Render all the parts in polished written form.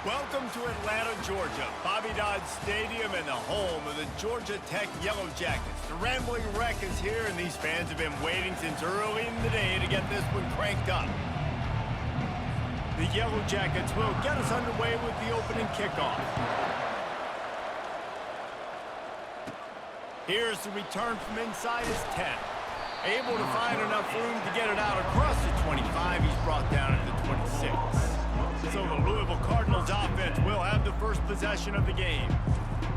Welcome to Atlanta, Georgia, Bobby Dodd Stadium and the home of the Georgia Tech Yellow Jackets. The Rambling Wreck is here, and these fans have been waiting since early in the day to get this one cranked up. The Yellow Jackets will get us underway with the opening kickoff. Here's the return from inside his 10. Able to find enough room to get it out across the 25. He's brought down at the 26. So the Louisville Cardinals offense will have the first possession of the game.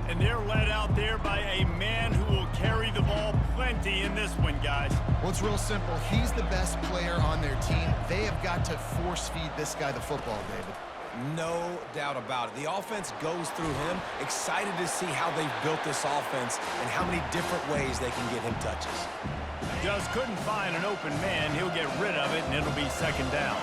And they're led out there by a man who will carry the ball plenty in this one, guys. Well, it's real simple. He's the best player on their team. They have got to force-feed this guy the football, David. No doubt about it. The offense goes through him. Excited to see how they've built this offense and how many different ways they can get him touches. Just couldn't find an open man. He'll get rid of it, and it'll be second down.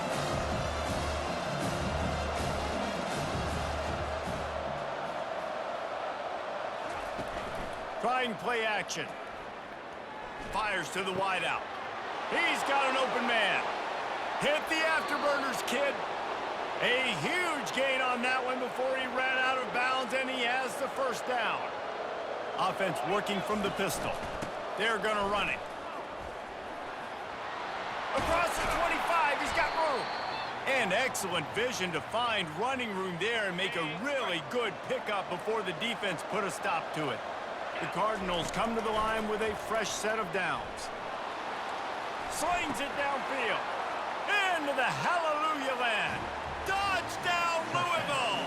Trying play action. Fires to the wideout. He's got an open man. Hit the afterburners, kid. A huge gain on that one before he ran out of bounds, and he has the first down. Offense working from the pistol. They're going to run it. Across the 25, he's got room. And excellent vision to find running room there and make a really good pickup before the defense put a stop to it. The Cardinals come to the line with a fresh set of downs. Slings it downfield. Into the hallelujah land. Touchdown, Louisville!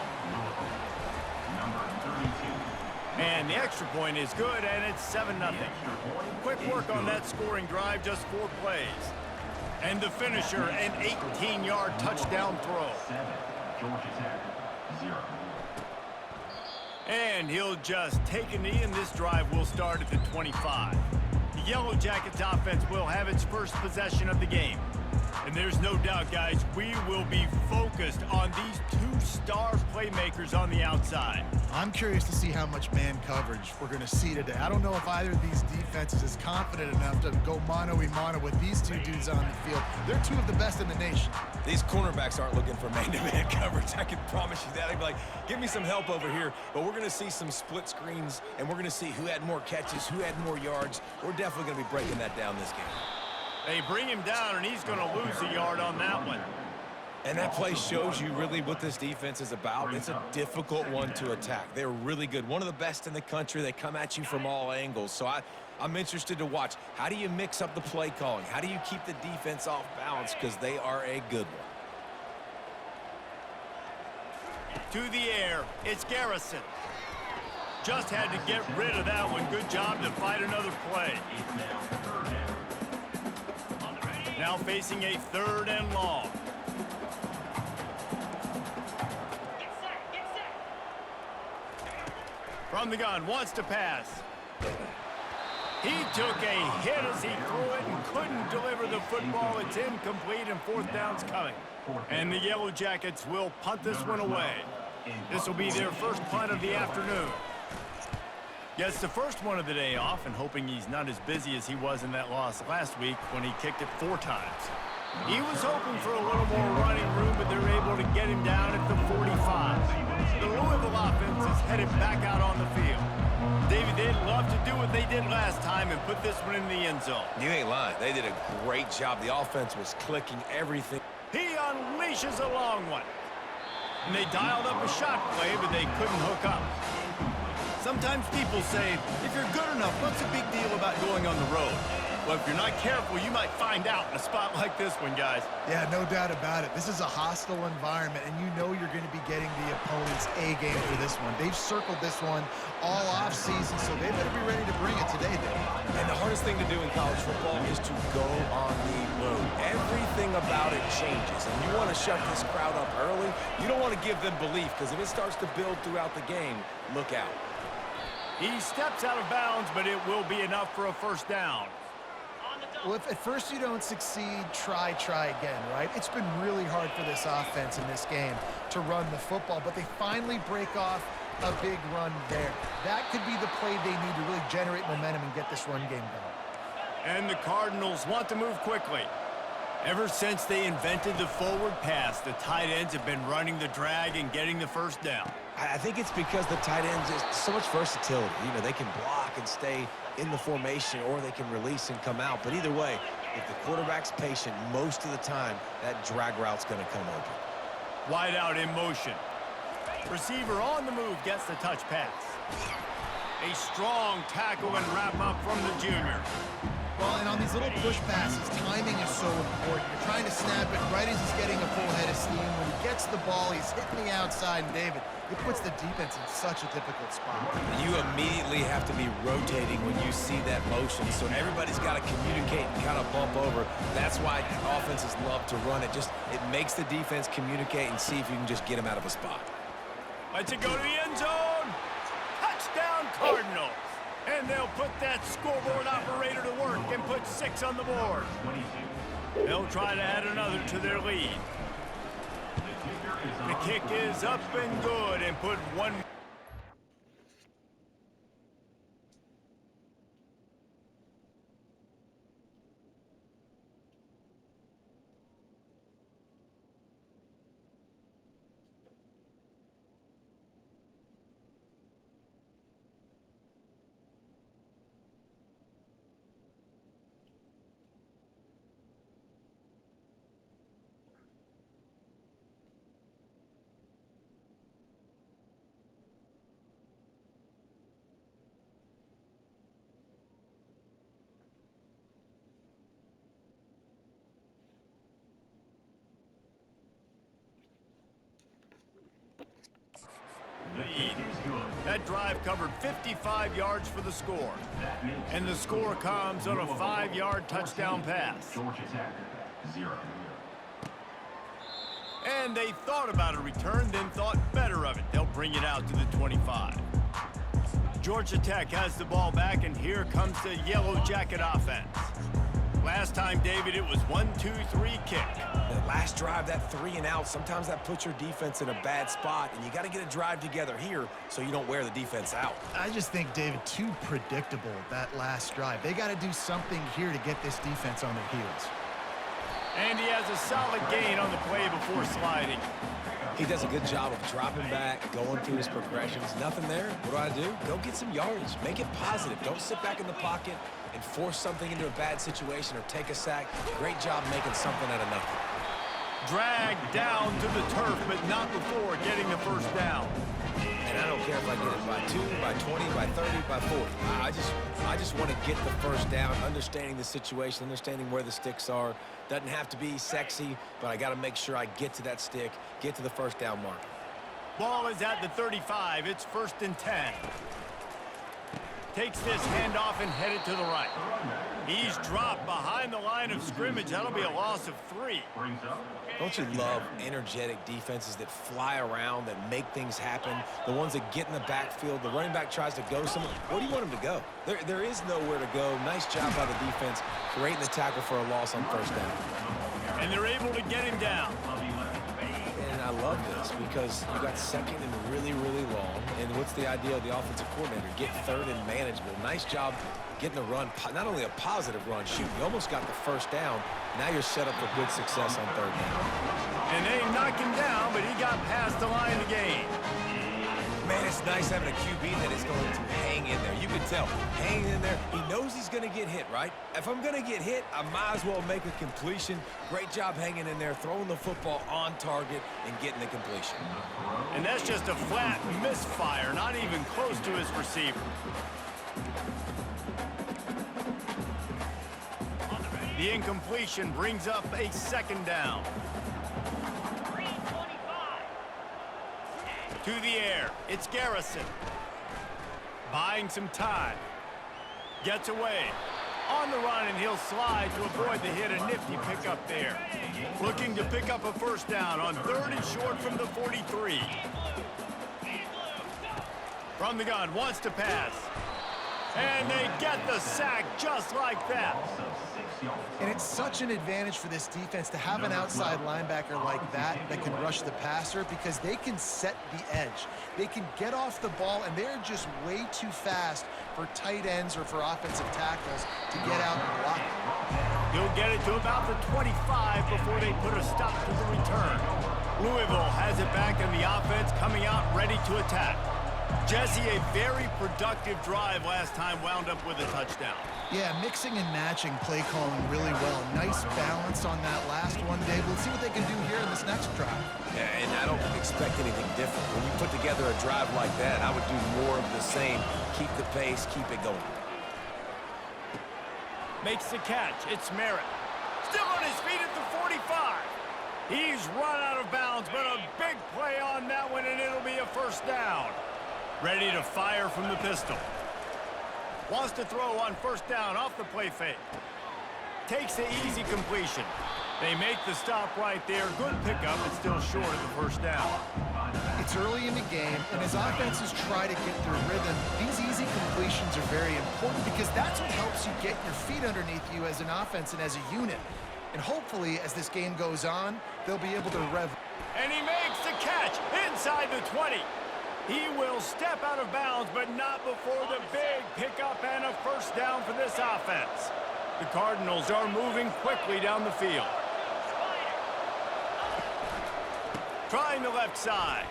And the extra point is good, and it's 7-0. Quick work on that scoring drive, just 4 plays. And the finisher, an 18-yard touchdown throw. Georgia Tech, 0. And he'll just take a knee, and this drive will start at the 25. The Yellow Jackets offense will have its first possession of the game. And there's no doubt, guys, we will be focused on these 2 star playmakers on the outside. I'm curious to see how much man coverage we're going to see today. I don't know if either of these defenses is confident enough to go mano-a-mano with these 2 dudes on the field. They're 2 of the best in the nation. These cornerbacks aren't looking for man-to-man coverage. I can promise you that. They'd be like, give me some help over here. But we're going to see some split screens, and we're going to see who had more catches, who had more yards. We're definitely going to be breaking that down this game. They bring him down, and he's going to lose a yard on that one. And that play shows you really what this defense is about. It's a difficult one to attack. They're really good. One of the best in the country. They come at you from all angles. So I'm interested to watch. How do you mix up the play calling? How do you keep the defense off balance? Because they are a good one. To the air, it's Garrison. Just had to get rid of that one. Good job to fight another play. Now facing a 3rd and long. From the gun, wants to pass. He took a hit as he threw it and couldn't deliver the football. It's incomplete, and 4th down's coming. And the Yellow Jackets will punt this one away. This will be their first punt of the afternoon. Gets the first one of the day off, and hoping he's not as busy as he was in that loss last week when he kicked it 4 times. He was hoping for a little more running room, but they're able to get him down at the 45. The Louisville offense is headed back out on the field. David, they'd love to do what they did last time and put this one in the end zone. You ain't lying. They did a great job. The offense was clicking everything. He unleashes a long one. And they dialed up a shot play, but they couldn't hook up. Sometimes people say, if you're good enough, what's the big deal about going on the road? Well, if you're not careful, you might find out in a spot like this one, guys. Yeah, no doubt about it. This is a hostile environment, and you know you're going to be getting the opponent's A game for this one. They've circled this one all offseason, so they better be ready to bring it today, Dave. And the hardest thing to do in college football is to go on the road. Everything about it changes, and you want to shut this crowd up early. You don't want to give them belief, because if it starts to build throughout the game, look out. He steps out of bounds, but it will be enough for a first down. Well, if at first you don't succeed, try again, right? It's been really hard for this offense in this game to run the football, but they finally break off a big run there. That could be the play they need to really generate momentum and get this run game going. And the Cardinals want to move quickly. Ever since they invented the forward pass, the tight ends have been running the drag and getting the first down. I think it's because the tight ends is so much versatility. You know, they can block and stay in the formation, or they can release and come out. But either way, if the quarterback's patient most of the time, that drag route's going to come open. Wide out in motion. Receiver on the move gets the touch pass. A strong tackle and wrap up from the junior. Well, and on these little push passes, timing is so important. You're trying to snap it right as he's getting a full head of steam. When he gets the ball, he's hitting the outside, and David, it puts the defense in such a difficult spot. You immediately have to be rotating when you see that motion, so everybody's got to communicate and kind of bump over. That's why offenses love to run it. It makes the defense communicate and see if you can just get them out of a spot. Let's it go to the end zone. Touchdown, Cardinals. And they'll put that scoreboard operator to work and put 6 on the board. They'll try to add another to their lead. The kick is up and good and put 1. That drive covered 55 yards for the score. And the score comes on a 5-yard touchdown pass. Georgia Tech, 0. And they thought about a return, then thought better of it. They'll bring it out to the 25. Georgia Tech has the ball back, and here comes the Yellow Jacket offense. Last time, David, it was 1-2-3 kick. That last drive, that 3 and out, sometimes that puts your defense in a bad spot, and you got to get a drive together here so you don't wear the defense out. I just think, David, too predictable, that last drive. They got to do something here to get this defense on their heels. And he has a solid gain on the play before sliding. He does a good job of dropping back, going through his progressions. Nothing there. What do? Go get some yardage. Make it positive. Don't sit back in the pocket and force something into a bad situation or take a sack. Great job making something out of nothing. Dragged down to the turf, but not before getting the first down. And I don't care if I get it by 2, by 20, by 30, by 40. I just want to get the first down, understanding the situation, understanding where the sticks are. Doesn't have to be sexy, but I got to make sure I get to that stick, get to the first down mark. Ball is at the 35. It's 1st and 10. Takes this handoff and headed to the right. He's dropped behind the line of scrimmage. That'll be a loss of 3. Don't you love energetic defenses that fly around, that make things happen? The ones that get in the backfield, the running back tries to go somewhere. Where do you want him to go? There is nowhere to go. Nice job by the defense, creating the tackle for a loss on first down. And they're able to get him down. And I love this because you got 2nd and really, really long. And what's the idea of the offensive coordinator? Get 3rd and manageable. Nice job getting the run, not only a positive run, shoot, you almost got the first down. Now you're set up for good success on 3rd down. And they knocked him down, but he got past the line to gain. Man, it's nice having a QB that is going to hang in there. You can tell, hanging in there. He knows he's going to get hit, right? If I'm going to get hit, I might as well make a completion. Great job hanging in there, throwing the football on target and getting the completion. And that's just a flat misfire, not even close to his receiver. The incompletion brings up a 2nd down. To the air, it's Garrison. Buying some time. Gets away. On the run, and he'll slide to avoid the hit. A nifty pickup there. Looking to pick up a first down on 3rd and short from the 43. From the gun, wants to pass. And they get the sack just like that. And it's such an advantage for this defense to have an outside linebacker like that can rush the passer because they can set the edge. They can get off the ball, and they're just way too fast for tight ends or for offensive tackles to get out and block it. He'll get it to about the 25 before they put a stop to the return. Louisville has it back in the offense, coming out ready to attack. Jesse, a very productive drive last time wound up with a touchdown. Yeah, mixing and matching play calling really well. Nice balance on that last one, Dave. Let's see what they can do here in this next drive. Yeah, and I don't expect anything different. When you put together a drive like that, I would do more of the same. Keep the pace, keep it going. Makes the catch. It's Merritt. Still on his feet at the 45. He's run out of bounds, but a big play on that one, and it'll be a first down. Ready to fire from the pistol. Wants to throw on first down off the play fake. Takes the easy completion. They make the stop right there. Good pickup, but still short of the first down. It's early in the game, and as offenses try to get their rhythm, these easy completions are very important because that's what helps you get your feet underneath you as an offense and as a unit. And hopefully, as this game goes on, they'll be able to rev. And he makes the catch inside the 20. He will step out of bounds, but not before the big pickup and a first down for this offense. The Cardinals are moving quickly down the field. Trying the left side.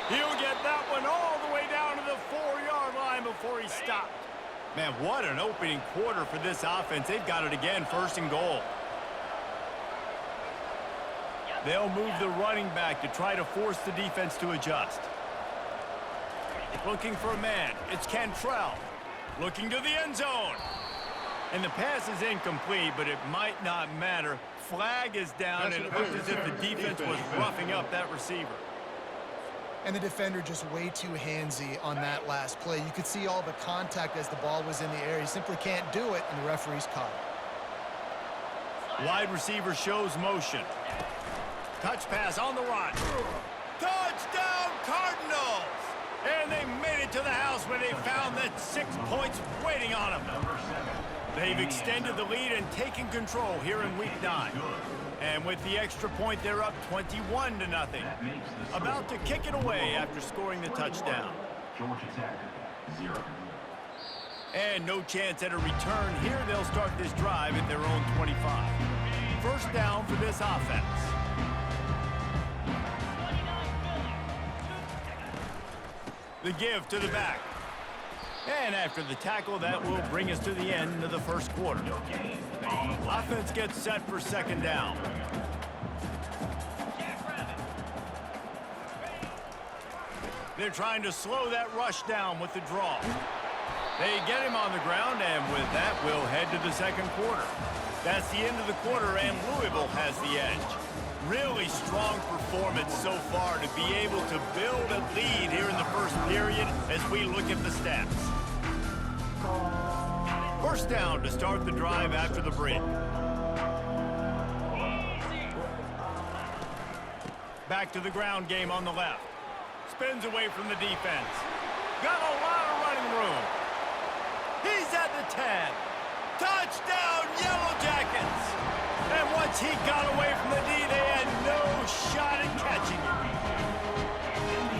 He'll get that one all the way down to the 4-yard line before he stopped. Man, what an opening quarter for this offense. They've got it again, first and goal. They'll move the running back to try to force the defense to adjust. Looking for a man. It's Cantrell. Looking to the end zone. And the pass is incomplete, but it might not matter. Flag is down, and it looked as if the defense was roughing up that receiver. And the defender just way too handsy on that last play. You could see all the contact as the ball was in the air. He simply can't do it, and the referee's caught it. Wide receiver shows motion. Touch pass on the run. Touchdown, Cardinals! And they made it to the house when they found that 6 points waiting on them. They've extended the lead and taken control here in Week 9. And with the extra point, they're up 21-0. About to kick it away after scoring the touchdown. And no chance at a return here. They'll start this drive at their own 25. First down for this offense. The give to the back. And after the tackle, that will bring us to the end of the first quarter. Offense gets set for second down. They're trying to slow that rush down with the draw. They get him on the ground, and with that, we'll head to the second quarter. That's the end of the quarter, and Louisville has the edge. Really strong performance so far to be able to build a lead here in the first period as we look at the stats. First down to start the drive after the break. Back to the ground game on the left. Spins away from the defense. Got a lot of running room. He's at the 10. Touchdown, Yellow Jackets! And once he got away from the D, they had no shot at catching him.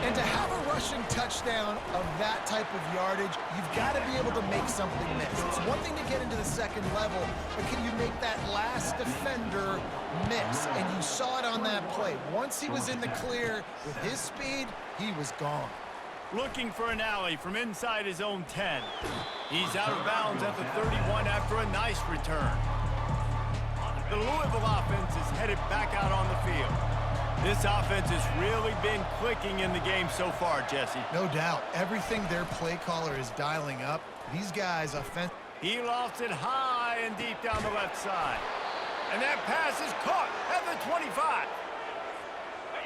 And to have a rushing touchdown of that type of yardage, you've got to be able to make something miss. It's one thing to get into the second level, but can you make that last defender miss? And you saw it on that play. Once he was in the clear with his speed, he was gone. Looking for an alley from inside his own 10. He's out of bounds at the 31 after a nice return. The Louisville offense is headed back out on the field. This offense has really been clicking in the game so far, Jesse. No doubt. Everything their play caller is dialing up, these guys offense. He lofts it high and deep down the left side. And that pass is caught at the 25.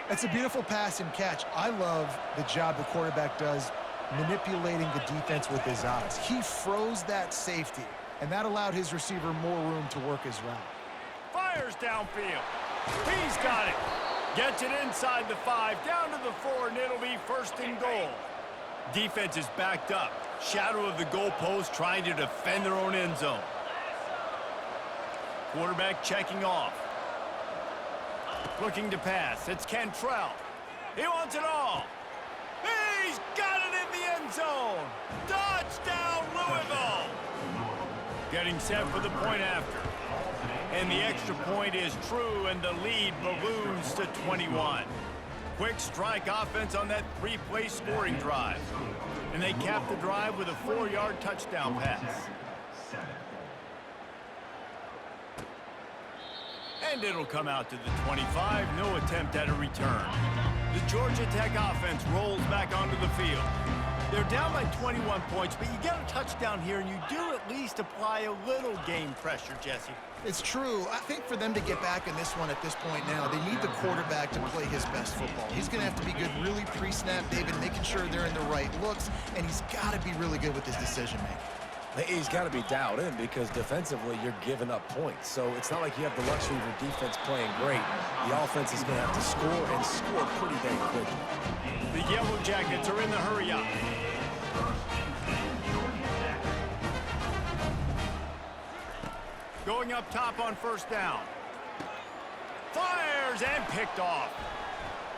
That's a beautiful pass and catch. I love the job the quarterback does manipulating the defense with his eyes. He froze that safety, and that allowed his receiver more room to work his route. Fires downfield. He's got it. Gets it inside the 5, down to the 4, and it'll be first and goal. Defense is backed up. Shadow of the goalpost trying to defend their own end zone. Quarterback checking off. Looking to pass. It's Cantrell. He wants it all. He's got it in the end zone. Touchdown, Louisville. Getting set for the point after. And the extra point is true, and the lead balloons to 21. Quick strike offense on that three-play scoring drive. And they cap the drive with a 4-yard touchdown pass. And it'll come out to the 25. No attempt at a return. The Georgia Tech offense rolls back onto the field. They're down by 21 points, but you get a touchdown here, and you do at least apply a little game pressure, Jesse. It's true. I think for them to get back in this one at this point now, they need the quarterback to play his best football. He's going to have to be good really pre-snap, David, making sure they're in the right looks, and he's got to be really good with his decision-making. He's got to be dialed in because defensively you're giving up points. So it's not like you have the luxury of your defense playing great. The offense is going to have to score and score pretty dang quickly. The Yellow Jackets are in the hurry-up. Going up top on first down. Fires and picked off.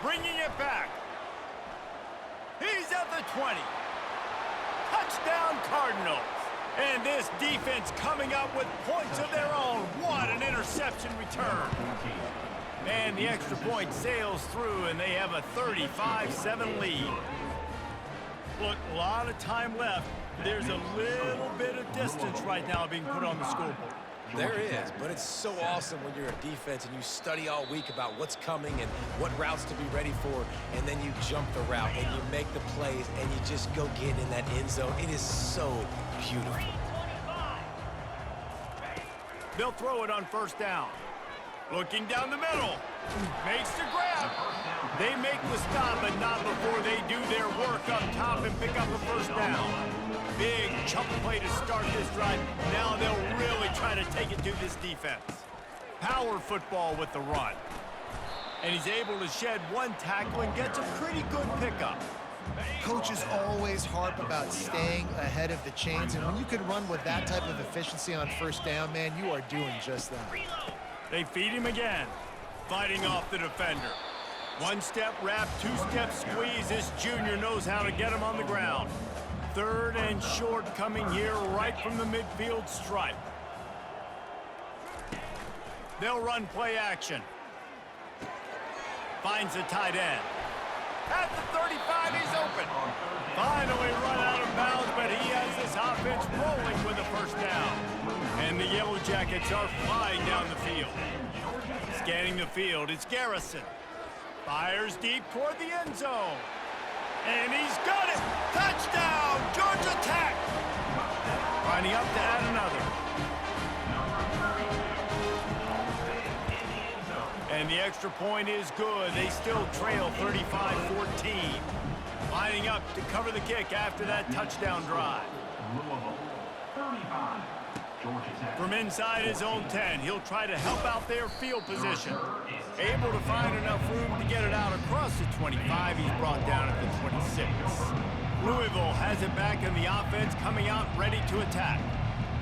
Bringing it back. He's at the 20. Touchdown Cardinals. And this defense coming up with points of their own. What an interception return. And the extra point sails through, and they have a 35-7 lead. Look, a lot of time left. There's a little bit of distance right now being put on the scoreboard. There is, but it's so awesome when you're a defense and you study all week about what's coming and what routes to be ready for, and then you jump the route and you make the plays and you just go get in that end zone. It is so beautiful. They'll throw it on first down. Looking down the middle. Makes the grab. They make the stop, but not before they do their work up top and pick up a first down. Big chunk play to start this drive. Now they'll really try to take it to this defense. Power football with the run. And he's able to shed one tackle and gets a pretty good pickup. Coaches always harp about staying ahead of the chains, and when you can run with that type of efficiency on first down, man, you are doing just that. They feed him again. Fighting off the defender. One-step wrap, two-step squeeze. This junior knows how to get him on the ground. Third and short coming here right from the midfield stripe. They'll run play action. Finds the tight end. At the 35, he's open. Finally run out of bounds, but he has this offense rolling with a first down. And the Yellow Jackets are flying down the field. Scanning the field, it's Garrison. Fires deep toward the end zone. And he's got it! Touchdown, Georgia Tech! Lining up to add another. And the extra point is good. They still trail 35-14. Lining up to cover the kick after that touchdown drive. From inside his own 10, he'll try to help out their field position. Able to find enough room to get it out across the 25. He's brought down at the 26. Louisville has it back in the offense, coming out ready to attack.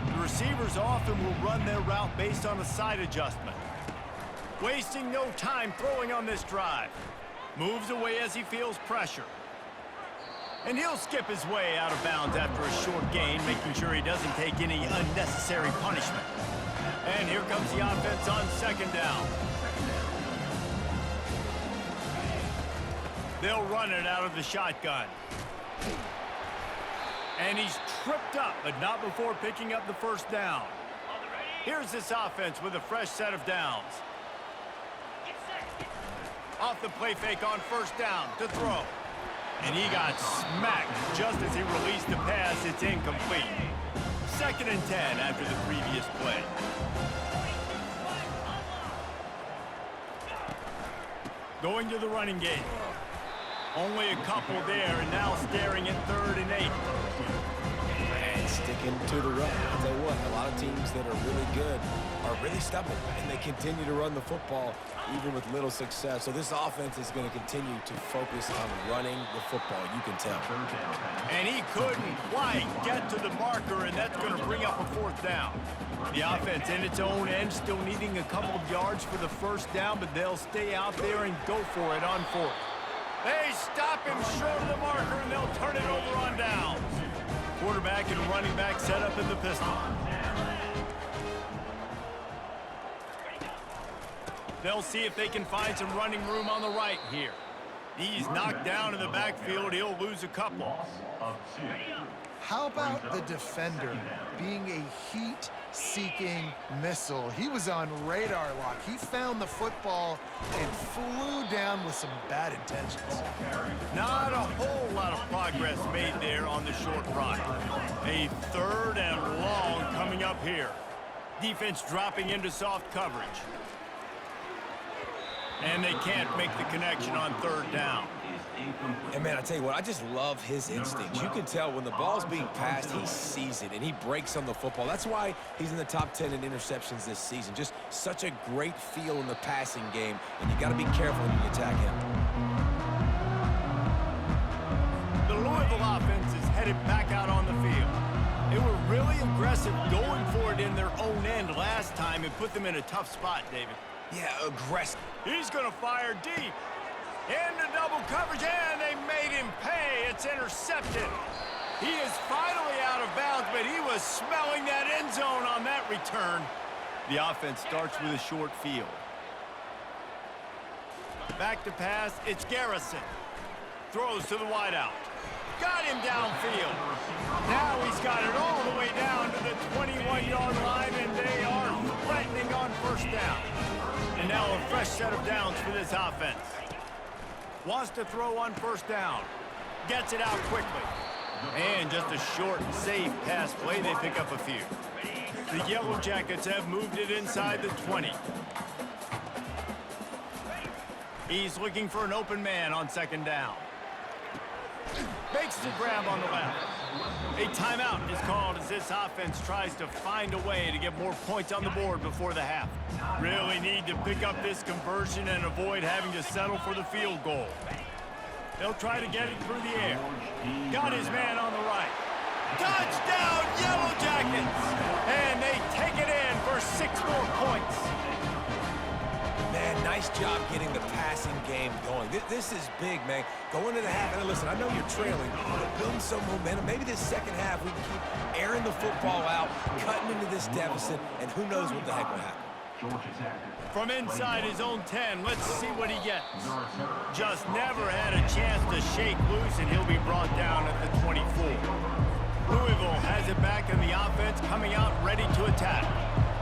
The receivers often will run their route based on a side adjustment. Wasting no time throwing on this drive. Moves away as he feels pressure. And he'll skip his way out of bounds after a short gain, making sure he doesn't take any unnecessary punishment. And here comes the offense on second down. They'll run it out of the shotgun. And he's tripped up, but not before picking up the first down. Here's this offense with a fresh set of downs. Off the play fake on first down to throw. And he got smacked just as he released the pass. It's incomplete. 2nd and 10 after the previous play. Going to the running game. Only a couple there, and now staring at 3rd and 8. And sticking to the run. I'll tell you what, a lot of teams that are really good are really stubborn, and they continue to run the football even with little success. So this offense is going to continue to focus on running the football, you can tell. And he couldn't quite get to the marker, and that's going to bring up a fourth down. The offense in its own end still needing a couple of yards for the first down, but they'll stay out there and go for it on fourth. They stop him short of the marker, and they'll turn it over on downs. Quarterback and running back set up in the pistol. They'll see if they can find some running room on the right here. He's knocked down in the backfield. He'll lose a couple. How about the defender being a heat-seeking missile? He was on radar lock. He found the football and flew down with some bad intentions. Not a whole lot of progress made there on the short run. A third and long coming up here. Defense dropping into soft coverage. And they can't make the connection on third down. And, man, I tell you what, I just love his instincts. You can tell when the ball's being passed, he sees it, and he breaks on the football. That's why he's in the top 10 in interceptions this season. Just such a great feel in the passing game, and you got to be careful when you attack him. The Louisville offense is headed back out on the field. They were really aggressive going for it in their own end last time and put them in a tough spot, David. Yeah, aggressive. He's going to fire deep. Into double coverage, and they made him pay. It's intercepted. He is finally out of bounds, but he was smelling that end zone on that return. The offense starts with a short field. Back to pass, it's Garrison. Throws to the wideout. Got him downfield. Now he's got it all the way down to the 21-yard line, and they are threatening on first down. And now a fresh set of downs for this offense. Wants to throw on first down. Gets it out quickly. And just a short, safe pass play. They pick up a few. The Yellow Jackets have moved it inside the 20. He's looking for an open man on second down. Makes the grab on the left. A timeout is called as this offense tries to find a way to get more points on the board before the half. Really need to pick up this conversion and avoid having to settle for the field goal. They'll try to get it through the air. Got his man on the right. Touchdown, Yellow Jackets! And they take it in for 6 more points. Man, nice job getting the passing game going. This is big, man. Go into the half, and listen, I know you're trailing, but building some momentum. Maybe this second half we can keep airing the football out, cutting into this deficit, and who knows what the heck will happen. From inside his own 10, let's see what he gets. Just never had a chance to shake loose, and he'll be brought down at the 24. Louisville has it back in the offense, coming out ready to attack.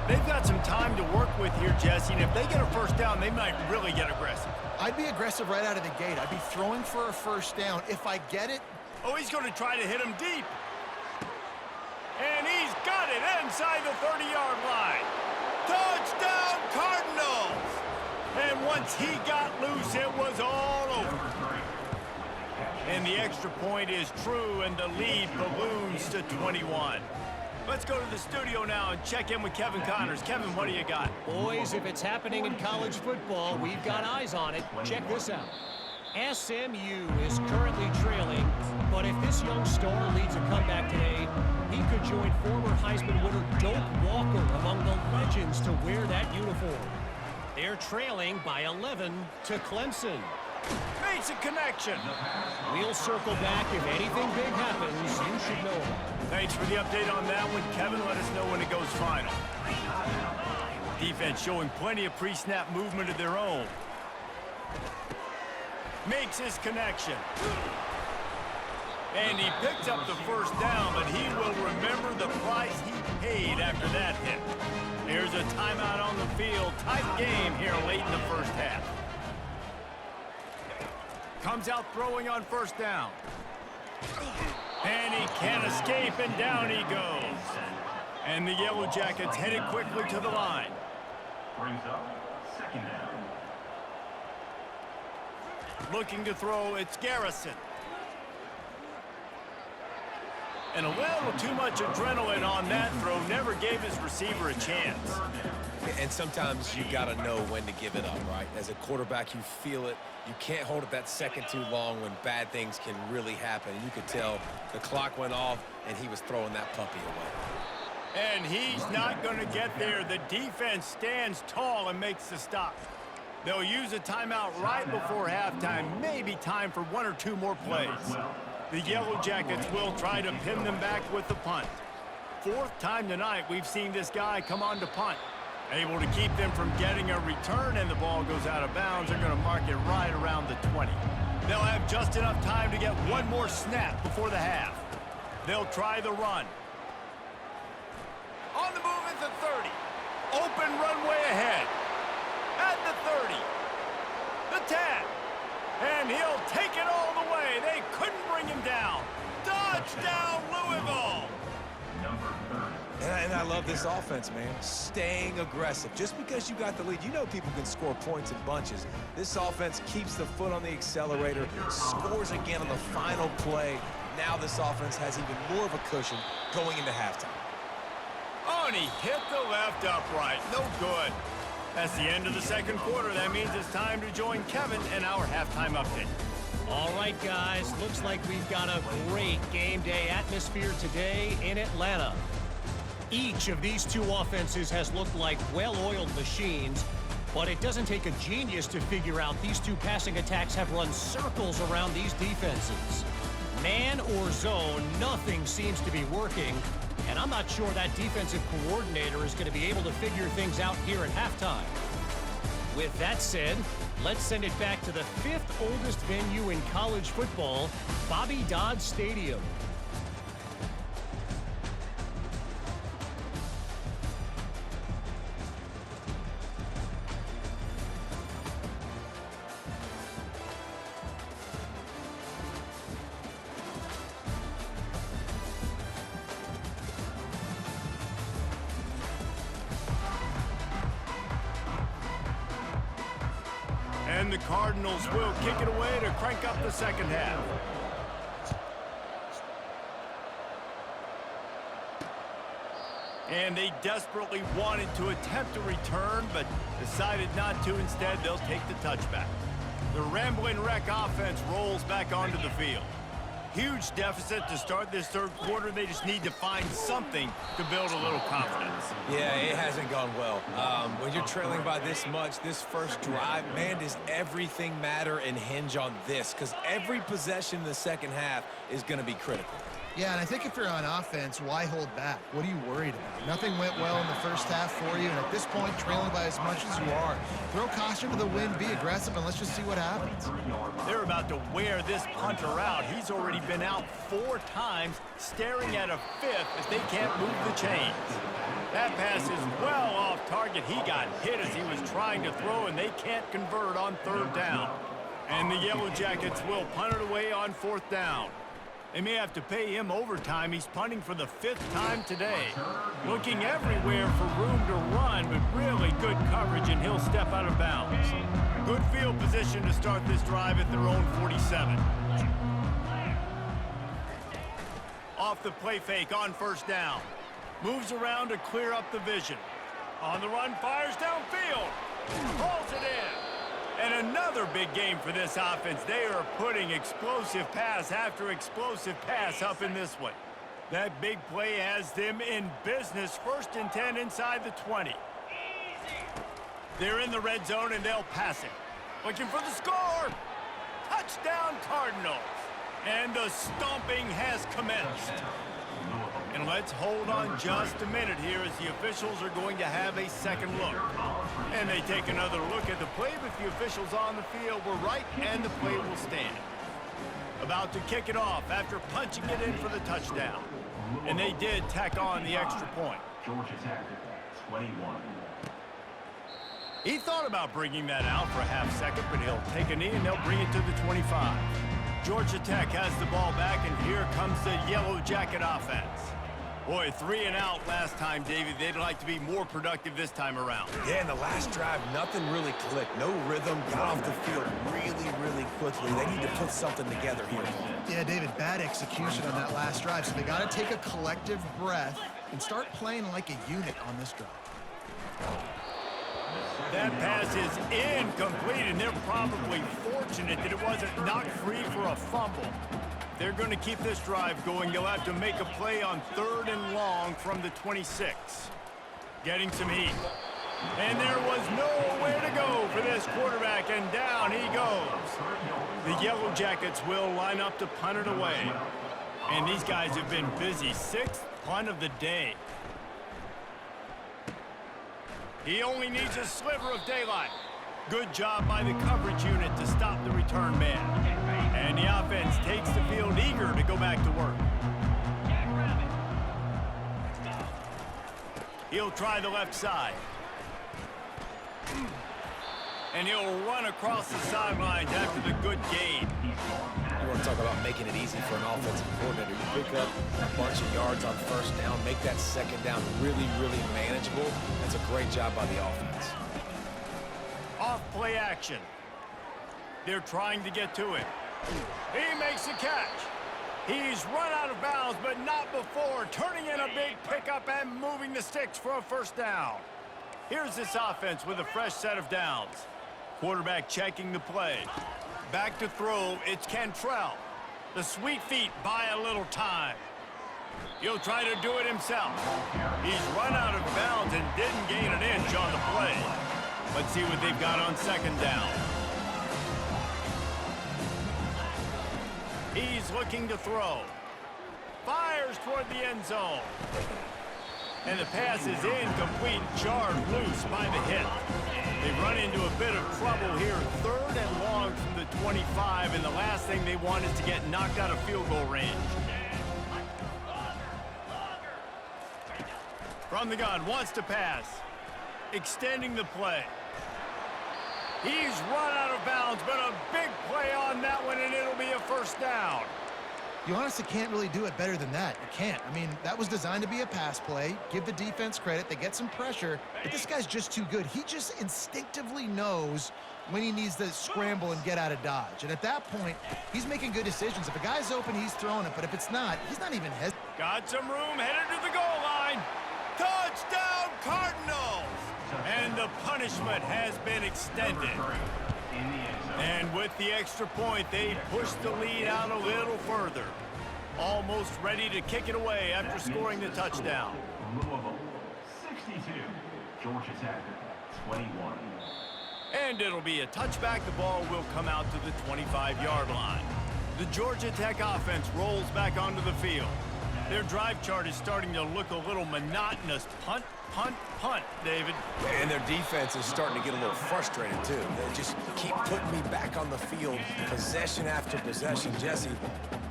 They've got some time to work with here, Jesse, and if they get a first down, they might really get aggressive. I'd be aggressive right out of the gate. I'd be throwing for a first down. If I get it... Oh, he's going to try to hit him deep. And he's got it inside the 30-yard line. Touchdown, Cardinals! And once he got loose, it was all over. And the extra point is true, and the lead balloons to 21. Let's go to the studio now and check in with Kevin Connors. Kevin, what do you got? Boys, if it's happening in college football, we've got eyes on it. Check this out. SMU is currently trailing, but if this young star leads a comeback today, he could join former Heisman winner Doak Walker among the legends to wear that uniform. They're trailing by 11 to Clemson. Makes a connection. We'll circle back. If anything big happens, you should know about it. Thanks for the update on that one, Kevin. Let us know when it goes final. Defense showing plenty of pre-snap movement of their own. Makes his connection. And he picks up the first down, but he will remember the price he paid after that hit. Here's a timeout on the field. Tight game here late in the first half. Comes out throwing on first down. And he can't escape, and down he goes. And the Yellow Jackets headed quickly to the line. Brings up second down. Looking to throw, it's Garrison. And a little too much adrenaline on that throw never gave his receiver a chance. And sometimes you got to know when to give it up, right? As a quarterback, you feel it. You can't hold it that second too long when bad things can really happen. And you could tell the clock went off, and he was throwing that puppy away. And he's not going to get there. The defense stands tall and makes the stop. They'll use a timeout right before halftime, maybe time for one or two more plays. The Yellow Jackets will try to pin them back with the punt. Fourth time tonight we've seen this guy come on to punt. Able to keep them from getting a return, and the ball goes out of bounds. They're going to mark it right around the 20. They'll have just enough time to get one more snap before the half. They'll try the run. On the move at the 30. Open runway ahead. At the 30. The 10. And he'll take it all the way. They couldn't bring him down. Touchdown, Louisville. And I love this offense, man. Staying aggressive. Just because you got the lead, you know people can score points in bunches. This offense keeps the foot on the accelerator, scores again on the final play. Now this offense has even more of a cushion going into halftime. Oh, and he hit the left upright. No good. That's the end of the second quarter. That means it's time to join Kevin in our halftime update. All right, guys. Looks like we've got a great game day atmosphere today in Atlanta. Each of these two offenses has looked like well-oiled machines, but it doesn't take a genius to figure out these two passing attacks have run circles around these defenses. Man or zone, nothing seems to be working, and I'm not sure that defensive coordinator is going to be able to figure things out here at halftime. With that said, let's send it back to the fifth oldest venue in college football, Bobby Dodd Stadium. And the Cardinals will kick it away to crank up the second half. And they desperately wanted to attempt a return, but decided not to. Instead, they'll take the touchback. The Rambling Wreck offense rolls back onto the field. Huge deficit to start this third quarter. They just need to find something to build a little confidence. Yeah, it hasn't gone well. When you're trailing by this much, this first drive, man, does everything matter and hinge on this? Because every possession in the second half is going to be critical. Yeah, and I think if you're on offense, why hold back? What are you worried about? Nothing went well in the first half for you, and at this point, trailing by as much as you are. Throw caution to the wind, be aggressive, and let's just see what happens. They're about to wear this punter out. He's already been out 4 times, staring at a fifth as they can't move the chains. That pass is well off target. He got hit as he was trying to throw, and they can't convert on third down. And the Yellow Jackets will punt it away on fourth down. They may have to pay him overtime. He's punting for the 5th time today. Looking everywhere for room to run, but really good coverage, and he'll step out of bounds. Good field position to start this drive at their own 47. Off the play fake on first down. Moves around to clear up the vision. On the run, fires downfield. Hauls it in. And another big game for this offense. They are putting explosive pass after explosive pass up in this one. That big play has them in business. 1st and 10 inside the 20. They're in the red zone, and they'll pass it. Looking for the score. Touchdown, Cardinals. And the stomping has commenced. And let's hold on just a minute here as the officials are going to have a second look. And they take another look at the play, but the officials on the field were right, and the play will stand. About to kick it off after punching it in for the touchdown. And they did tack on the extra point. Georgia Tech, 21. He thought about bringing that out for a half second, but he'll take a knee and they'll bring it to the 25. Georgia Tech has the ball back, and here comes the Yellow Jacket offense. Boy, 3 and out last time, David. They'd like to be more productive this time around. Yeah, in the last drive, nothing really clicked. No rhythm, got off the field really quickly. They need to put something together here. Yeah, David, bad execution on that last drive, so they got to take a collective breath and start playing like a unit on this drive. That pass is incomplete, and they're probably fortunate that it wasn't knocked free for a fumble. They're going to keep this drive going. They'll have to make a play on 3rd and long from the 26. Getting some heat. And there was nowhere to go for this quarterback, and down he goes. The Yellow Jackets will line up to punt it away. And these guys have been busy. 6th punt of the day. He only needs a sliver of daylight. Good job by the coverage unit to stop the return man. And the offense takes the field eager to go back to work. He'll try the left side. And he'll run across the sidelines after the good gain. You want to talk about making it easy for an offensive coordinator. You pick up a bunch of yards on 1st down, make that 2nd down really manageable. That's a great job by the offense. Off play action. They're trying to get to it. He makes the catch. He's run out of bounds, but not before turning in a big pickup and moving the sticks for a 1st down. Here's this offense with a fresh set of downs. Quarterback checking the play. Back to throw, it's Cantrell. The sweet feet buy a little time. He'll try to do it himself. He's run out of bounds and didn't gain an inch on the play. Let's see what they've got on 2nd down. He's looking to throw. Fires toward the end zone. And the pass is incomplete, jarred loose by the hit. They run into a bit of trouble here. 3rd and long from the 25, and the last thing they want is to get knocked out of field goal range. From the gun, wants to pass. Extending the play. He's run out of bounds, but a big play on that one, and it'll be a 1st down. You honestly can't really do it better than that. You can't. I mean, that was designed to be a pass play. Give the defense credit. They get some pressure, but this guy's just too good. He just instinctively knows when he needs to scramble and get out of dodge. And at that point, he's making good decisions. If a guy's open, he's throwing it, but if it's not, he's not even hesitating. Got some room, headed to the goal line. Touchdown, Cardinals! And the punishment has been extended. And with the extra point, they push the lead out a little further. Almost ready to kick it away after scoring the touchdown. Louisville, 62. Georgia Tech, 21. And it'll be a touchback. The ball will come out to the 25-yard line. The Georgia Tech offense rolls back onto the field. Their drive chart is starting to look a little monotonous. Punt, punt, punt, David. And their defense is starting to get a little frustrated, too. They just keep putting me back on the field, possession after possession. Jesse,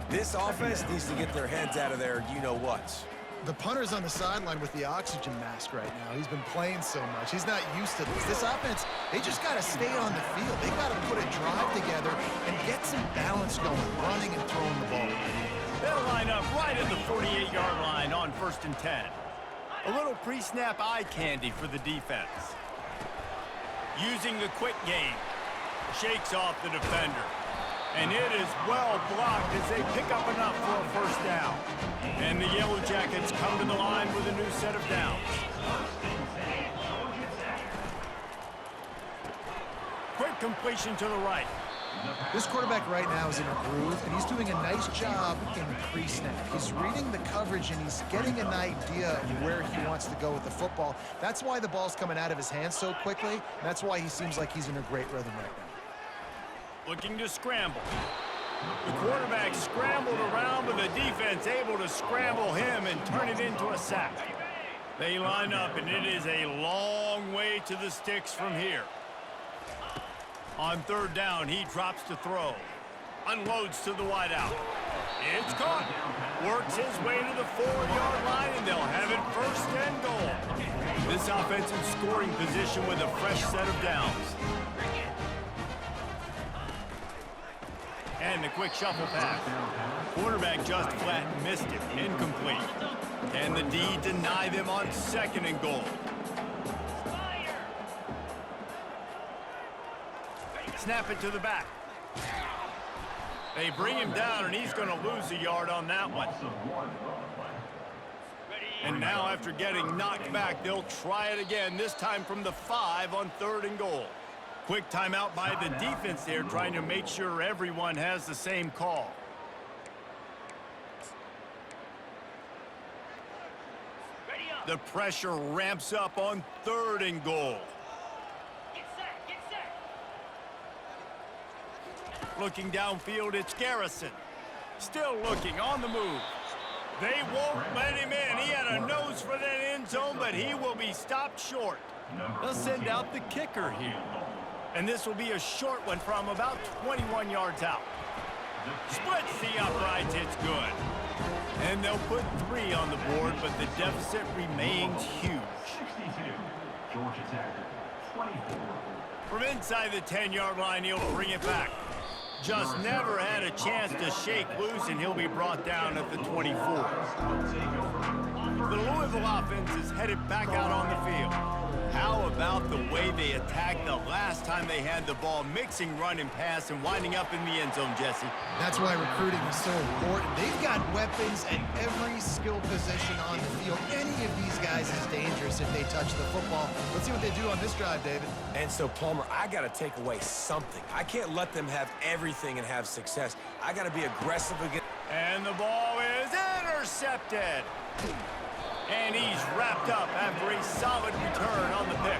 this offense needs to get their heads out of their you-know-whats. The punter's on the sideline with the oxygen mask right now. He's been playing so much. He's not used to this. This offense, they just got to stay on the field. They got to put a drive together and get some balance going, running and throwing the ball. They'll line up right at the 48-yard line on 1st and 10. A little pre-snap eye candy for the defense. Using the quick game. Shakes off the defender. And it is well blocked as they pick up enough for a 1st down. And the Yellow Jackets come to the line with a new set of downs. Quick completion to the right. This quarterback right now is in a groove, and he's doing a nice job in pre-snap. He's reading the coverage, and he's getting an idea of where he wants to go with the football. That's why the ball's coming out of his hands so quickly, and that's why he seems like he's in a great rhythm right now. Looking to scramble. The quarterback scrambled around, but the defense able to scramble him and turn it into a sack. They line up, and it is a long way to the sticks from here. On 3rd down, he drops to throw. Unloads to the wideout. It's caught. Works his way to the 4-yard line, and they'll have it 1st and goal. This offensive scoring position with a fresh set of downs. And the quick shuffle pass. Quarterback just flat missed it. Incomplete. Can the D deny them on 2nd and goal? Snap it to the back. They bring him down, and he's going to lose a yard on that one. And now, after getting knocked back, they'll try it again, this time from the 5 on 3rd and goal. Quick timeout by the defense there, trying to make sure everyone has the same call. The pressure ramps up on 3rd and goal. Looking downfield, it's Garrison. Still looking, on the move. They won't let him in. He had a nose for that end zone, but he will be stopped short. They'll send out the kicker here. And this will be a short one from about 21 yards out. Splits the uprights, it's good. And they'll put 3 on the board, but the deficit remains huge. 62. Georgia Tech, 24. From inside the 10-yard line, he'll bring it back. Just never had a chance to shake loose, and he'll be brought down at the 24. The Louisville offense is headed back out on the field. How about the way they attacked the last time they had the ball, mixing run and pass and winding up in the end zone, Jesse? That's why recruiting is so important. They've got weapons at every skill position on the field. Any of these guys is dangerous if they touch the football. Let's see what they do on this drive, David. And so, Palmer, I got to take away something. I can't let them have everything and have success. I got to be aggressive again. And the ball is intercepted. And he's wrapped up after a solid return on the pick.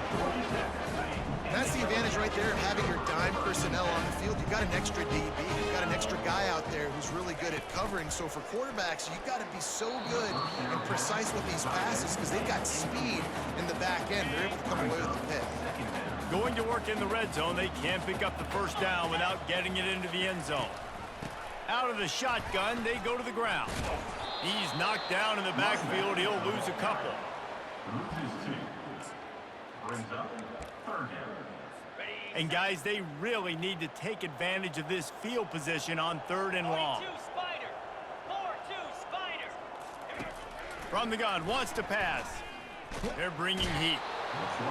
That's the advantage right there of having your dime personnel on the field. You've got an extra DB. You've got an extra guy out there who's really good at covering. So for quarterbacks, you've got to be so good and precise with these passes because they've got speed in the back end. They're able to come away with the pick. Going to work in the red zone, they can't pick up the first down without getting it into the end zone. Out of the shotgun, they go to the ground. He's knocked down in the backfield. He'll lose a couple. And guys, they really need to take advantage of this field position on 3rd and long. From the gun, wants to pass. They're bringing heat.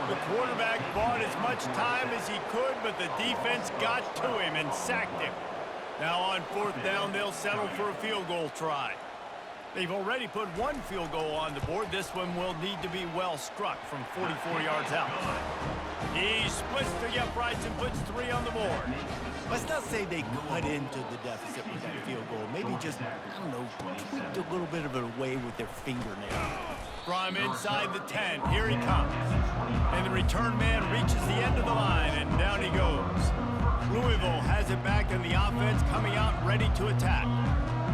The quarterback bought as much time as he could, but the defense got to him and sacked him. Now on 4th down, they'll settle for a field goal try. They've already put 1 field goal on the board. This one will need to be well struck from 44 yards out. He splits the uprights and puts 3 on the board. Let's not say they cut into the deficit with that field goal. Maybe just, I don't know, tweaked a little bit of it away with their fingernail. From inside the 10, here he comes. And the return man reaches the end of the line, and down he goes. Louisville has it back, and the offense coming out ready to attack.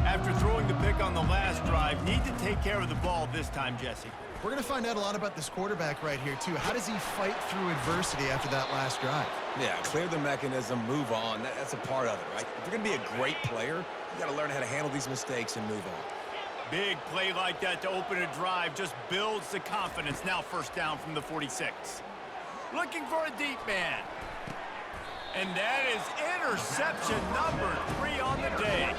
After throwing the pick on the last drive, need to take care of the ball this time, Jesse. We're going to find out a lot about this quarterback right here, too. How does he fight through adversity after that last drive? Yeah, clear the mechanism, move on. That's a part of it, right? If you're going to be a great player, you got to learn how to handle these mistakes and move on. Big play like that to open a drive just builds the confidence. Now 1st down from the 46. Looking for a deep man. And that is interception number 3 on the day.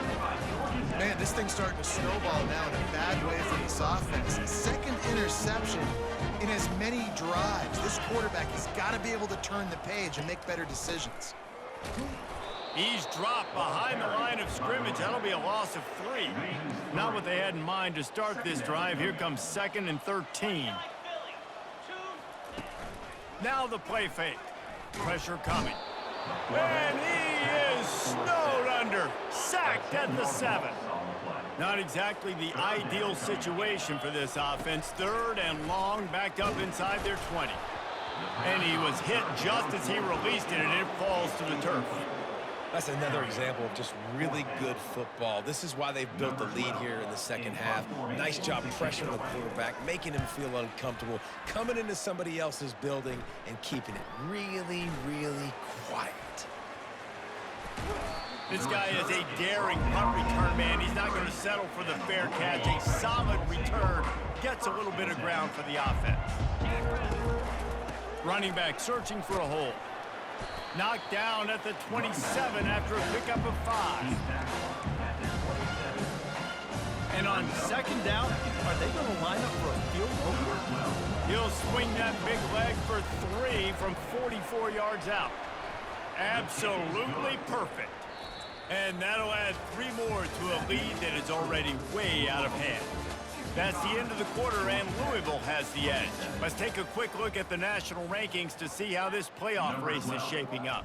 Man, this thing's starting to snowball now in a bad way for this offense. 2nd interception in as many drives. This quarterback has got to be able to turn the page and make better decisions. He's dropped behind the line of scrimmage. That'll be a loss of 3. Not what they had in mind to start this drive. Here comes 2nd and 13. Now the play fake. Pressure coming. And he is snowed under. Sacked at the 7. Not exactly the ideal situation for this offense. 3rd and long, backed up inside their 20. And he was hit just as he released it, and it falls to the turf. That's another example of just really good football. This is why they've built the lead here in the 2nd half. Nice job pressuring the quarterback, making him feel uncomfortable, coming into somebody else's building and keeping it really, really quiet. This guy is a daring punt return man. He's not going to settle for the fair catch. A solid return. Gets a little bit of ground for the offense. Running back searching for a hole. Knocked down at the 27 after a pickup of 5. And on second down, are they going to line up for a field goal? He'll swing that big leg for 3 from 44 yards out. Absolutely perfect. And that'll add 3 more to a lead that is already way out of hand. That's the end of the quarter, and Louisville has the edge. Let's take a quick look at the national rankings to see how this playoff race is shaping up.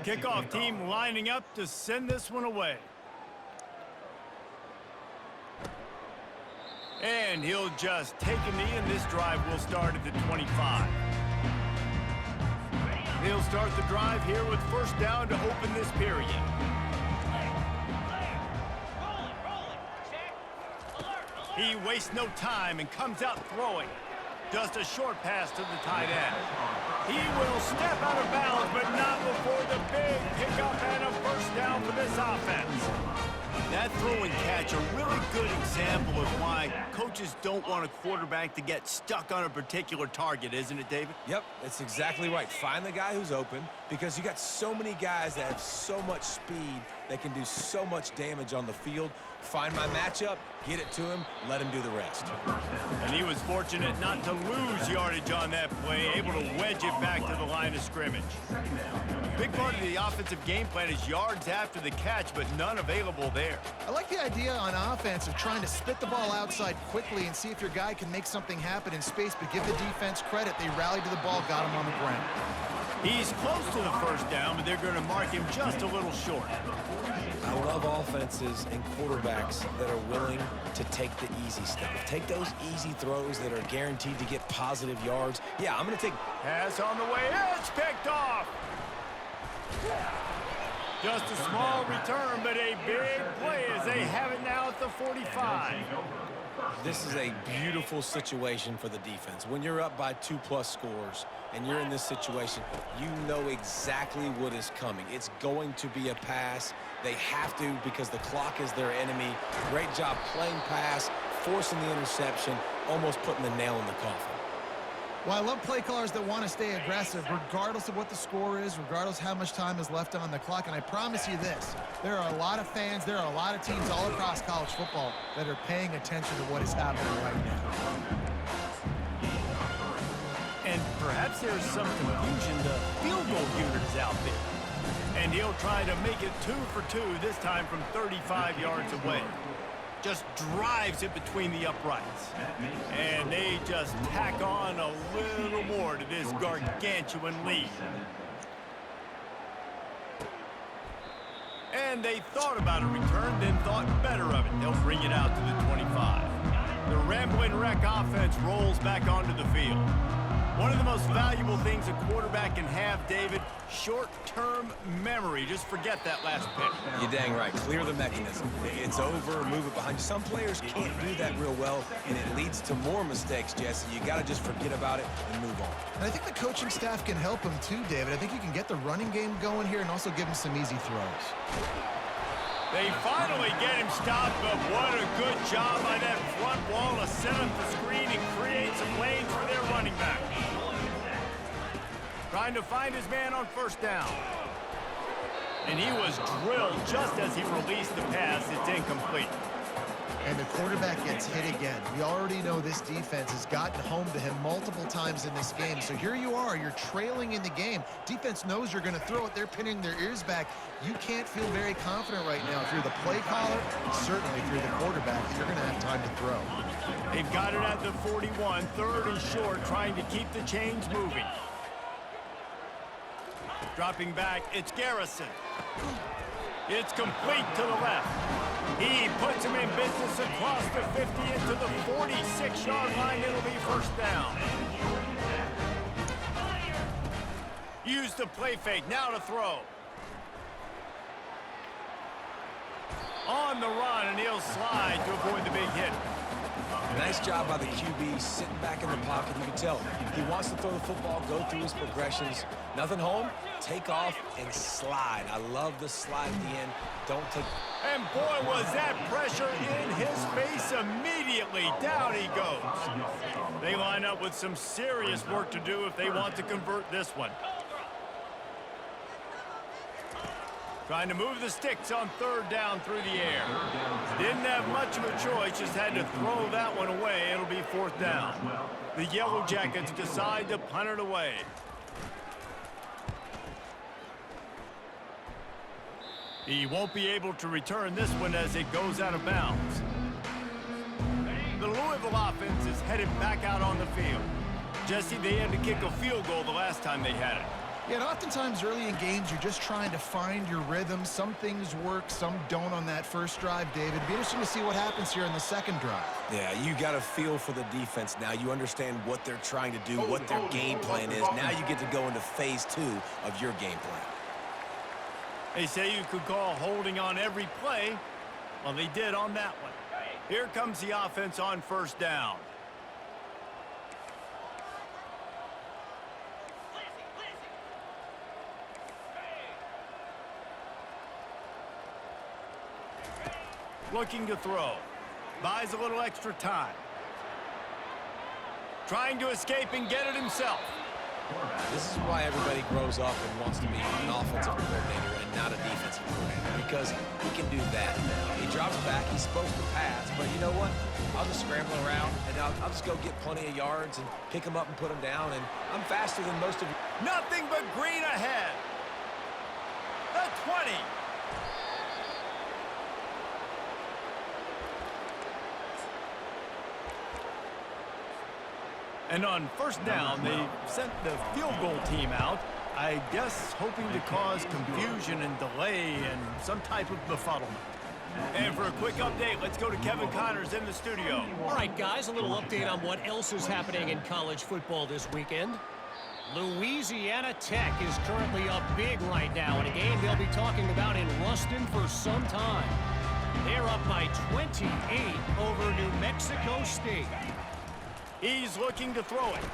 Kickoff team lining up to send this one away. And he'll just take a knee, and this drive will start at the 25. He'll start the drive here with first down to open this period. He wastes no time and comes out throwing. Just a short pass to the tight end. He will step out of bounds, but not before the big pickup and a first down for this offense. That throw and catch, a really good example of why coaches don't want a quarterback to get stuck on a particular target, isn't it, David? Yep, that's exactly right. Find the guy who's open, because you got so many guys that have so much speed that can do so much damage on the field. Find my matchup, get it to him, let him do the rest. And he was fortunate not to lose yardage on that play, able to wedge it back to the line of scrimmage. Big part of the offensive game plan is yards after the catch, but none available there. I like the idea on offense of trying to spit the ball outside quickly and see if your guy can make something happen in space, but give the defense credit. They rallied to the ball, got him on the ground. He's close to the first down, but they're going to mark him just a little short. I love offenses and quarterbacks that are willing to take the easy stuff. Take those easy throws that are guaranteed to get positive yards. Yeah, I'm going to take... Pass on the way. It's picked off. Just a small return, but a big play as they have it now at the 45. This is a beautiful situation for the defense. When you're up by 2+ scores and you're in this situation, you know exactly what is coming. It's going to be a pass. They have to, because the clock is their enemy. Great job playing pass, forcing the interception, almost putting the nail in the coffin. Well, I love play callers that want to stay aggressive regardless of what the score is, regardless how much time is left on the clock. And I promise you this, there are a lot of fans, there are a lot of teams all across college football that are paying attention to what is happening right now. And perhaps there's some confusion. The field goal unit is out there. And he'll try to make it 2 for 2, this time from 35 yards away. Just drives it between the uprights. And they just tack on a little more to this gargantuan lead. And they thought about a return, then thought better of it. They'll bring it out to the 25. The Rambling Wreck offense rolls back onto the field. One of the most valuable things a quarterback can have, David, short-term memory. Just forget that last pick. You're dang right. Clear the mechanism. It's over, move it behind you. Some players can't do that real well, and it leads to more mistakes, Jesse. You got to just forget about it and move on. And I think the coaching staff can help him too, David. I think you can get the running game going here and also give him some easy throws. They finally get him stopped, but what a good job by that front wall to set up the screen and create some lanes for their running back. Trying to find his man on first down. And he was drilled just as he released the pass. It's incomplete. And the quarterback gets hit again. We already know this defense has gotten home to him multiple times in this game. So here you are, you're trailing in the game. Defense knows you're going to throw it. They're pinning their ears back. You can't feel very confident right now. If you're the play caller, certainly if you're the quarterback, you're going to have time to throw. They've got it at the 41, 3rd and short, trying to keep the chains moving. Dropping back, it's Garrison. It's complete to the left. He puts him in business across the 50 into the 46-yard line. It'll be first down. Use the play fake, now to throw. On the run, and he'll slide to avoid the big hit. Nice job by the QB, sitting back in the pocket. You can tell he wants to throw the football, go through his progressions. Nothing home, take off and slide. I love the slide at the end. Don't take... And boy, was that pressure in his face immediately. Down he goes. They line up with some serious work to do if they want to convert this one. Trying to move the sticks on third down through the air. Didn't have much of a choice, just had to throw that one away. It'll be fourth down. The Yellow Jackets decide to punt it away. He won't be able to return this one as it goes out of bounds. The Louisville offense is headed back out on the field. Jesse, they had to kick a field goal the last time they had it. Yeah, and oftentimes early in games, you're just trying to find your rhythm. Some things work, some don't on that first drive, David. It'd be interesting to see what happens here in the second drive. Yeah, you got a feel for the defense now. You understand what they're trying to do, what their game plan is. Now you get to go into phase 2 of your game plan. They say you could call holding on every play. Well, they did on that one. Here comes the offense on first down. Looking to throw. Buys a little extra time. Trying to escape and get it himself. This is why everybody grows up and wants to be an offensive coordinator and not a defensive coordinator, because he can do that. He drops back, he's supposed to pass, but you know what? I'll just scramble around, and I'll just go get plenty of yards and pick them up and put them down, and I'm faster than most of you. Nothing but green ahead. The 20. And on first down, they sent the field goal team out, I guess hoping to cause confusion and delay and some type of befuddlement. And for a quick update, let's go to Kevin Connors in the studio. All right, guys, a little update on what else is happening in college football this weekend. Louisiana Tech is currently up big right now in a game they'll be talking about in Ruston for some time. They're up by 28 over New Mexico State. He's looking to throw it.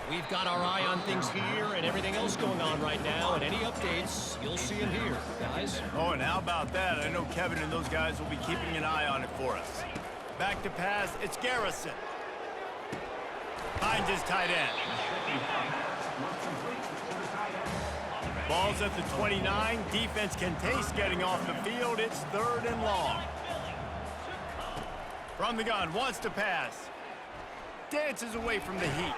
We've got our eye on things here and everything else going on right now, and any updates, you'll see them here, guys. Oh, and how about that? I know Kevin and those guys will be keeping an eye on it for us. Back to pass, it's Garrison. Finds his tight end. Ball's at the 29. Defense can taste getting off the field. It's third and long. From the gun, wants to pass. Dances away from the heat.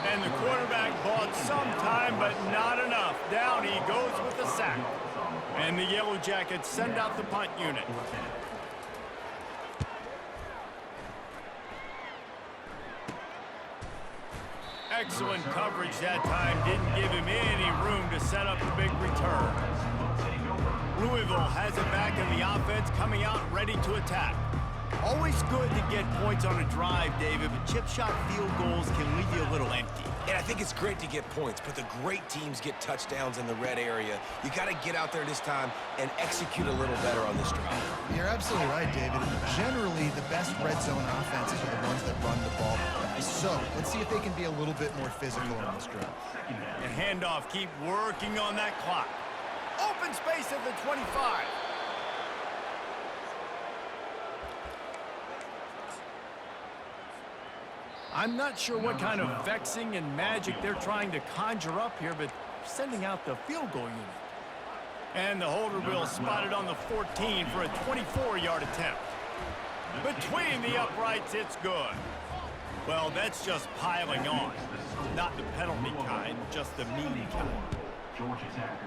And the quarterback bought some time, but not enough. Down he goes with the sack. And the Yellow Jackets send out the punt unit. Excellent coverage that time. Didn't give him any room to set up the big return. Louisville has it back in the offense, coming out ready to attack. Always good to get points on a drive, David, but chip shot field goals can leave you a little empty. And I think it's great to get points, but the great teams get touchdowns in the red area. You got to get out there this time and execute a little better on this drive. You're absolutely right, David. Generally, the best red zone offenses are the ones that run the ball best. So let's see if they can be a little bit more physical on this drive. And handoff, keep working on that clock. Open space at the 25. I'm not sure what kind of vexing and magic they're trying to conjure up here, but sending out the field goal unit. And the holder will spot it on the 14 for a 24-yard attempt. Between the uprights, it's good. Well, that's just piling on. Not the penalty kind, just the mean kind. Georgia Tech,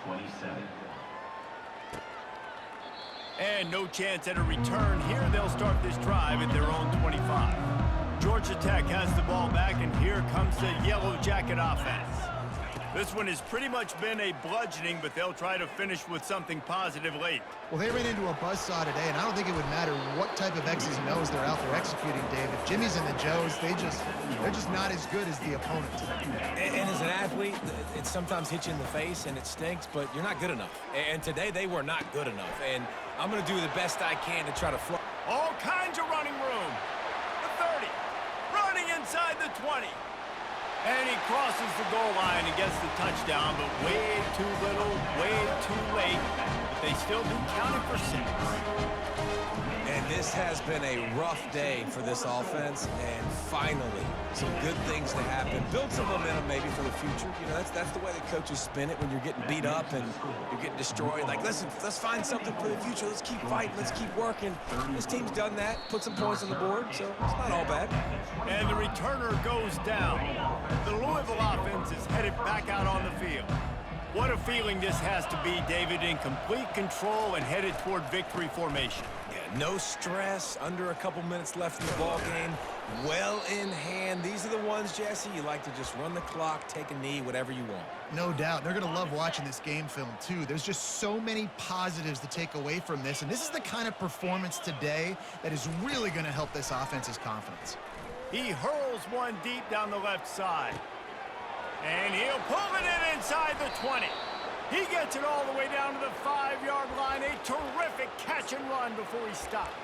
27. And no chance at a return here. They'll start this drive at their own 25. Georgia Tech has the ball back, and here comes the Yellow Jacket offense. This one has pretty much been a bludgeoning, but they'll try to finish with something positive late. Well, they ran into a buzzsaw today, and I don't think it would matter what type of X's and O's they're out there executing, David. Jimmy's and the Joes, they're just not as good as the opponent today. And as an athlete, it sometimes hits you in the face, and it stinks, but you're not good enough. And today, they were not good enough. And I'm going to do the best I can to try to flow. All kinds of running room. The 30. Running inside the 20. And he crosses the goal line and gets the touchdown, but way too little, way too late. But they still do count it for 6. And this has been a rough day for this offense, and finally, some good things to happen. Build some momentum maybe for the future. You know, that's the way the coaches spin it when you're getting beat up and you're getting destroyed. Like, listen, let's find something for the future. Let's keep fighting. Let's keep working. This team's done that, put some points on the board, so it's not all bad. And the returner goes down. The Louisville offense is headed back out on the field. What a feeling this has to be, David, in complete control and headed toward victory formation. Yeah, no stress, under a couple minutes left in the ball game, well in hand. These are the ones, Jesse, you like to just run the clock, take a knee, whatever you want. No doubt. They're going to love watching this game film, too. There's just so many positives to take away from this, and this is the kind of performance today that is really going to help this offense's confidence. He hurls one deep down the left side. And he'll pull it in inside the 20. He gets it all the way down to the 5-yard line. A terrific catch and run before he stopped.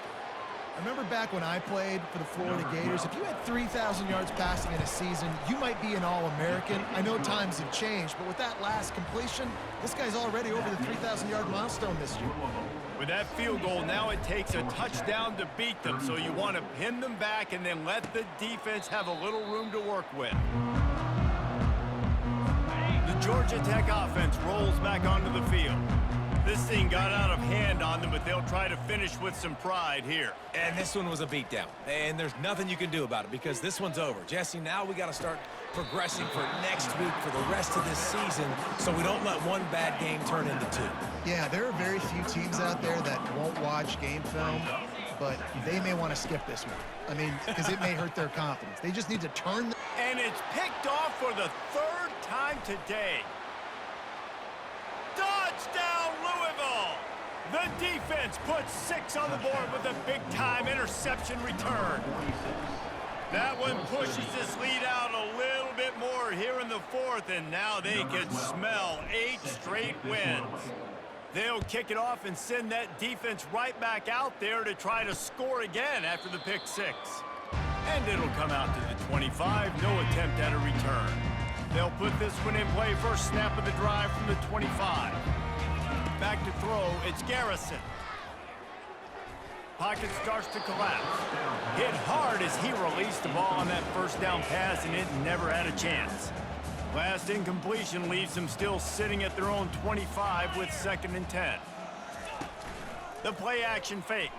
I remember back when I played for the Florida Gators, if you had 3,000 yards passing in a season, you might be an All-American. I know times have changed, but with that last completion, this guy's already over the 3,000-yard milestone this year. With that field goal, now it takes a touchdown to beat them, so you want to pin them back and then let the defense have a little room to work with. The Georgia Tech offense rolls back onto the field. This thing got out of hand on them, but they'll try to finish with some pride here. And this one was a beatdown, and there's nothing you can do about it because this one's over. Jesse, now we got to start progressing for next week for the rest of this season so we don't let one bad game turn into 2. Yeah, there are very few teams out there that won't watch game film, but they may want to skip this one. I mean, because it may hurt their confidence. They just need to turn. And it's picked off for the 3rd time today. Touchdown, Louisville! The defense puts 6 on the board with a big-time interception return. That one pushes this lead out a little bit more here in the 4th, and now they can smell 8 straight wins. They'll kick it off and send that defense right back out there to try to score again after the pick 6. And it'll come out to the 25, no attempt at a return. They'll put this one in play, first snap of the drive from the 25. Back to throw, it's Garrison. Pocket starts to collapse. Hit hard as he released the ball on that first down pass, and it never had a chance. Last incompletion leaves them still sitting at their own 25 with 2nd and 10. The play action fake.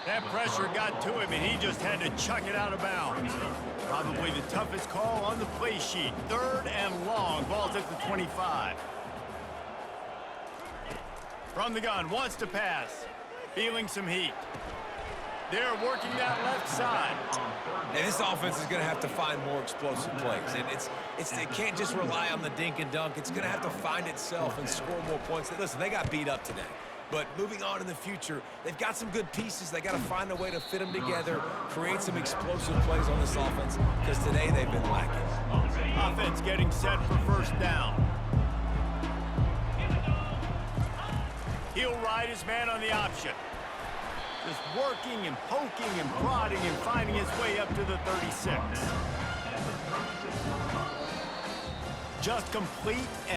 That pressure got to him, and he just had to chuck it out of bounds. Probably the toughest call on the play sheet. 3rd and long. Ball's at the 25. From the gun, wants to pass. Feeling some heat. They're working that left side. And this offense is going to have to find more explosive plays. And it can't just rely on the dink and dunk. It's going to have to find itself and score more points. Listen, they got beat up today. But moving on in the future, they've got some good pieces. They got to find a way to fit them together, create some explosive plays on this offense, because today they've been lacking. Offense getting set for first down. He'll ride his man on the option. Just working and poking and prodding and finding his way up to the 36. Just complete